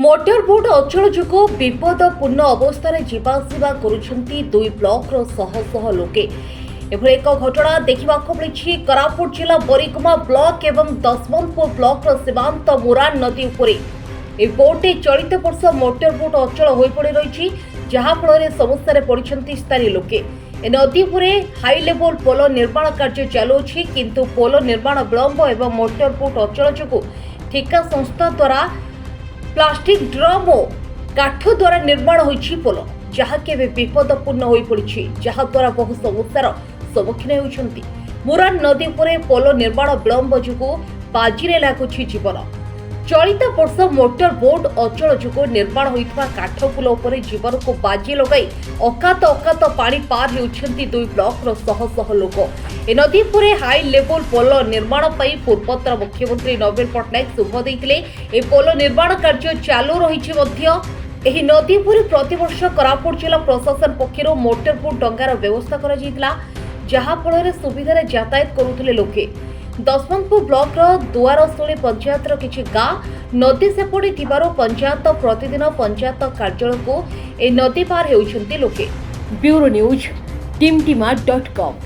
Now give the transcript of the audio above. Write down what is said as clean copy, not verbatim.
Motor boat अचल जोगु विपदपूर्ण अवस्था जीवासवा करुछंती दुई ब्लॉकर शह शह लोके एभली एक घटना देखा मिली कोरापुट जिला बरिगुमा ब्लॉक एवं दशमंतपुर ब्लॉक सीमांत मुरान नदी उपरे ए बोटे चलित वर्ष मोटर बोट अचल हो पड़ रही जहाँफल समस्या पड़ती स्थानीय लोके ए नदी उपरे हाई लेवल पोल निर्माण कार्य चलुछि किंतु पोल निर्माण विलंब एवं मोटर बोट अचल जोगु ठेका संस्था द्वारा प्लास्टिक ड्रम और काठ द्वारा निर्माण होइछि पोल जहा के विपदपूर्ण हो पड़ी जहाद्वारा बहु समस्यार सम्मुखीन होती। मुरान नदी उपरे पोल निर्माण विलंब जोगु बाजी लगुछि जीवन। चलित वर्ष मोटर बोट अचल जोगु निर्माण होइथिबा काठ पुल उपरे जीवन को बाजी लगाई अकात अकात पानी पार हेउछंती दुई ब्लॉकर शह शह लोक। ए नदी उपरे हाई लेवल पोल निर्माण पई पूर्वोत्तर मुख्यमंत्री नवीन पट्टनायक शुभ देइतिले। ए पोल निर्माण कार्य चालू रहिछि मध्य एही नदी उपरे प्रतिवर्ष कोरापुट जिला प्रशासन पक्षरु मोटर बोट डंगार व्यवस्था करा जायतिला जहा फल सुविधा यातायात करुथिले लोके। दशमंतपुर ब्लॉक दुआरशुणी पंचायत किछि गाँ नदी सेपटे थिबारो पंचायत प्रतिदिन पंचायत कार्यालय को ए नदी पार हेउछंती लोके। Bureau news टिमटिमा.com।